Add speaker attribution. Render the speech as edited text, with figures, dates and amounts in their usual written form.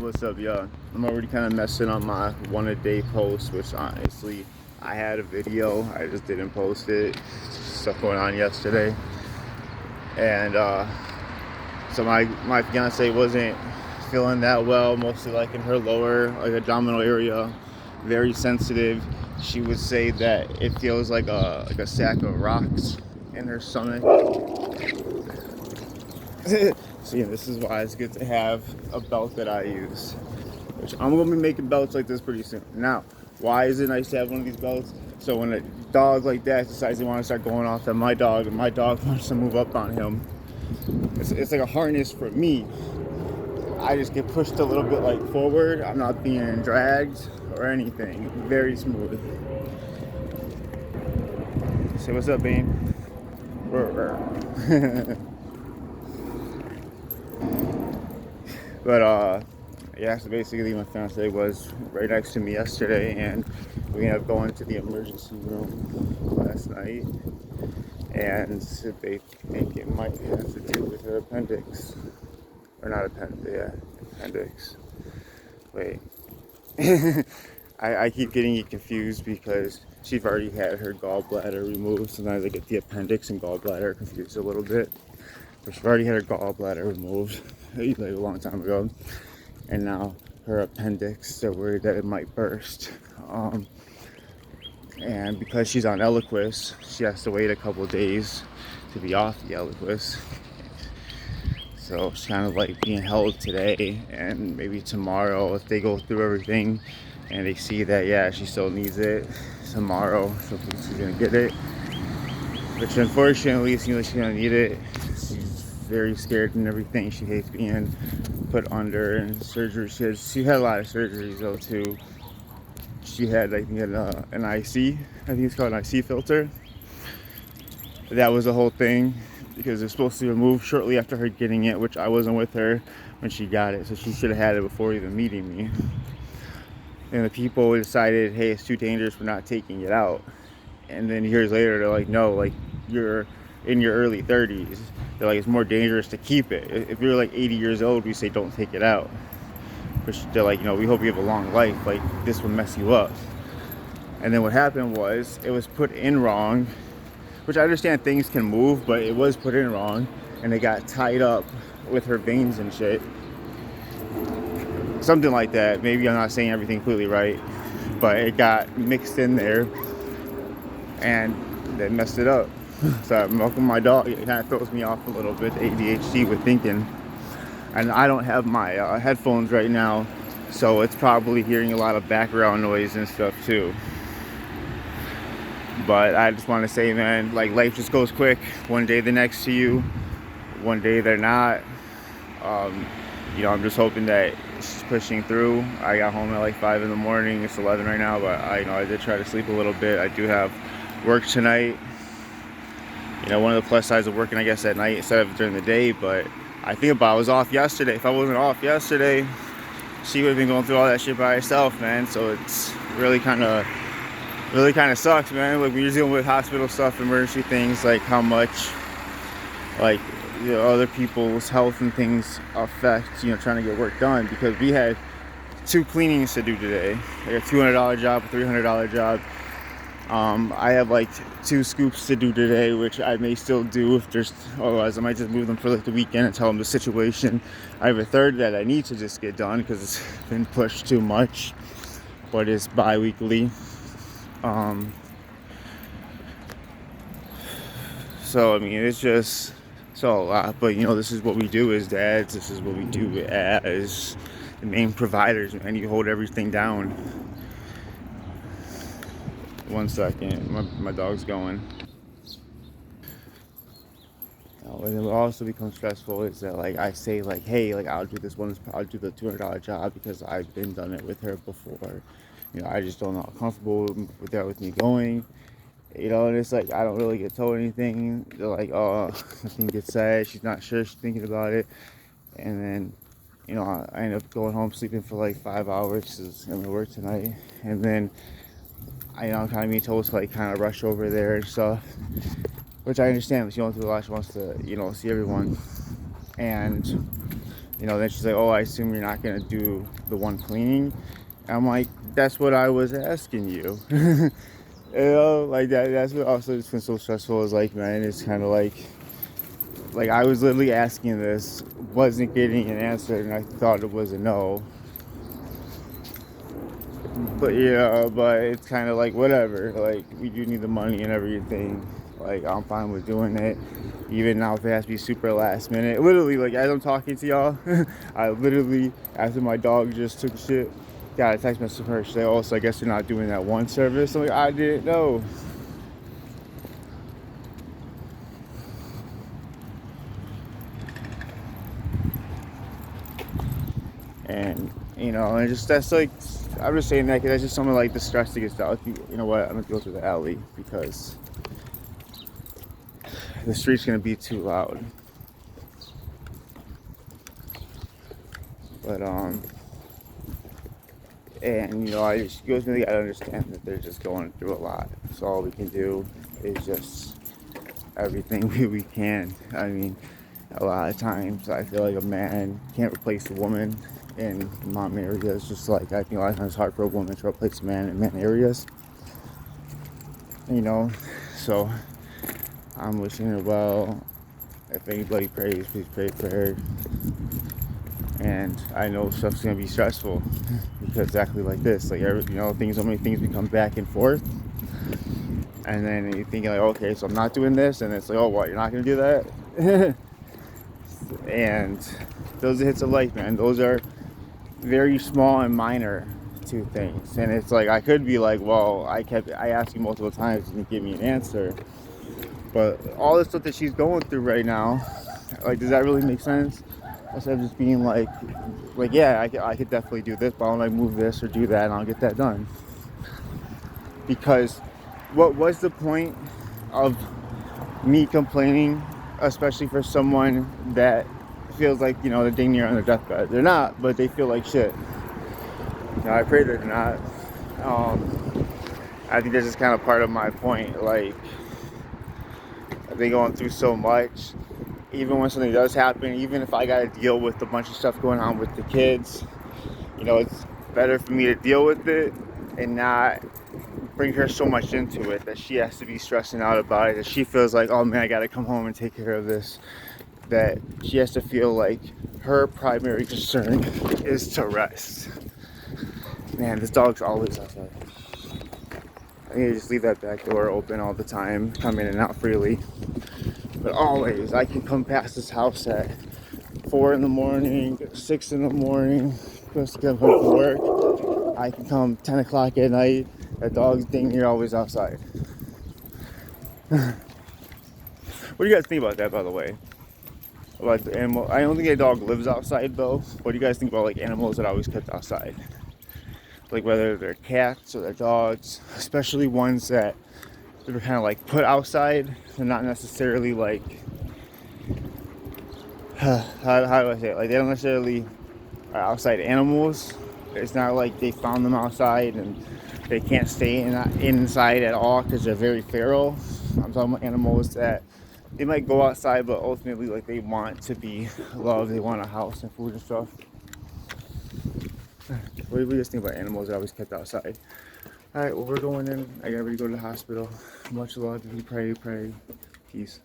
Speaker 1: What's up, y'all? I'm already kind of messing up my one-a-day post, which honestly, I had a video, I just didn't post it. Stuff going on yesterday. And so my fiance wasn't feeling that well, mostly like in her lower, like abdominal area, very sensitive. She would say that it feels like a sack of rocks in her stomach. So yeah, this is why it's good to have a belt that I use, which I'm going to be making belts like this pretty soon. Now, why is it nice to have one of these belts? So when a dog like that decides they want to start going off at my dog, and my dog wants to move up on him, it's like a harness for me. I just get pushed a little bit like forward. I'm not being dragged or anything. Very smooth. Say what's up, Bean. But yeah, so basically my fiance was right next to me yesterday, and we ended up going to the emergency room last night, and they think it might have to do with her appendix. Or not appendix, yeah, appendix. Wait. I keep getting it confused because she's already had her gallbladder removed. Sometimes I get the appendix and gallbladder confused a little bit. But she's already had her gallbladder removed like a long time ago. And now her appendix, they're worried that it might burst. And because she's on Eliquis, she has to wait a couple days to be off the Eliquis. So she's kind of like being held today, and maybe tomorrow if they go through everything and they see that, yeah, she still needs it, tomorrow she's gonna get it. Which unfortunately it seems like she's gonna need it. She's very scared and everything. She hates being put under and surgery. She had a lot of surgeries though too. She had, I think, an IC, I think it's called an IC filter. That was the whole thing, because they're supposed to be removed shortly after her getting it, which I wasn't with her when she got it, so she should have had it before even meeting me. And the people decided, hey, it's too dangerous, we're not taking it out. And then years later, they're like, no, like, you're in your early 30s. They're like, it's more dangerous to keep it. If you're like 80 years old, we say don't take it out. Which they're like, you know, we hope you have a long life, like, this will mess you up. And then what happened was, it was put in wrong, which I understand things can move, but it was put in wrong, and it got tied up with her veins and shit. Something like that. Maybe I'm not saying everything completely right, but it got mixed in there, and they messed it up. So I'm walking my dog. It kind of throws me off a little bit, ADHD with thinking. And I don't have my headphones right now, so it's probably hearing a lot of background noise and stuff too. But I just want to say, man, like, life just goes quick. One day they're next to you, one day they're not. You know, I'm just hoping that she's pushing through. I got home at like 5 in the morning. It's 11 right now, but I did try to sleep a little bit. I do have work tonight. You know, one of the plus sides of working, I guess, at night instead of during the day. But I think about, I was off yesterday. If I wasn't off yesterday, she would have been going through all that shit by herself, man. So it's really kind of sucks, man. Like, when you're dealing with hospital stuff, emergency things, like how much, like, you know, other people's health and things affect, you know, trying to get work done. Because we had 2 cleanings to do today, like a $200 job, a $300 job. I have like 2 scoops to do today, which I may still do if there's, otherwise I might just move them for like the weekend and tell them the situation. I have a third that I need to just get done because it's been pushed too much, but it's bi-weekly. So I mean, it's just so a lot, but you know, this is what we do as dads. This is what we do as the main providers, man. You hold everything down. One second, my dog's going. What will also become stressful is that, like, I say, like, hey, like, I'll do the $200 job because I've been done it with her before. You know, I just don't know how comfortable with that with me going. You know, and it's like, I don't really get told anything. They're like, oh, nothing gets said. She's not sure. She's thinking about it. And then, you know, I end up going home, sleeping for like 5 hours because I'm going to work tonight. And then, I'm kind of being told to, like, kind of rush over there and stuff. Which I understand, but she wants to do a lot. She wants to, you know, see everyone. And, you You know, then she's like, oh, I assume you're not gonna do the one cleaning. And I'm like, that's what I was asking you. You know, like that's what also has been so stressful is like, man, it's kind of like I was literally asking this, wasn't getting an answer, and I thought it was a no. But yeah, but it's kind of like whatever. Like we do need the money and everything. Like I'm fine with doing it, even now if it has to be super last minute. Literally, like as I'm talking to y'all, I literally after my dog just took a shit, got a text message from her. She's like, "Oh, so I guess you're not doing that one service." I'm like, I didn't know. And you know, and just that's like, I'm just saying that because that's just some of like the stress that gets out. You know what? I'm gonna go through the alley because the street's gonna be too loud. But and you know, I just goes really gotta understand that they're just going through a lot. So all we can do is just everything we can. I mean, a lot of times I feel like a man can't replace a woman in mom areas, just like I think a lot of times it's hard for a woman to replace a man in man areas. You know, so I'm wishing her well. If anybody prays, please pray for her. And I know stuff's gonna be stressful because exactly like this, like every, you know, so many things become back and forth, and then you're thinking like, okay, so I'm not doing this, and it's like, oh, what, you're not gonna do that? And those are hits of life, man. Those are very small and minor two things, and it's like I could be like, well, I asked you multiple times and you give me an answer, but all the stuff that she's going through right now, like, does that really make sense? Instead of just being like yeah, I could definitely do this, but I'll like move this or do that and I'll get that done. Because what was the point of me complaining, especially for someone that feels like, you know, they're dang near on their deathbed? They're not, but they feel like shit. Now, I pray they're not. I think that's just kind of part of my point. Like, they're going through so much. Even when something does happen, even if I got to deal with a bunch of stuff going on with the kids, you know, it's better for me to deal with it and not bring her so much into it that she has to be stressing out about it, that she feels like, oh man, I got to come home and take care of this, that she has to feel like her primary concern is to rest. Man, this dog's always outside. I need to just leave that back door open all the time, come in and out freely. But always, I can come past this house at 4 in the morning, 6 in the morning, supposed to get home from work. I can come 10 o'clock at night. That dog's dang near always outside. What do you guys think about that, by the way? About the animal? I don't think a dog lives outside though. What do you guys think about like animals that are always kept outside? Like whether they're cats or they're dogs, especially ones that they're kind of like put outside. They're not necessarily like, how do I say it? Like they don't necessarily are outside animals. It's not like they found them outside and they can't stay inside at all because they're very feral. I'm talking about animals that they might go outside, but ultimately like they want to be loved. They want a house and food and stuff. What do you just think about animals that are always kept outside? All right, well, we're going in. I gotta go to the hospital. Much love. If you pray, pray. Peace.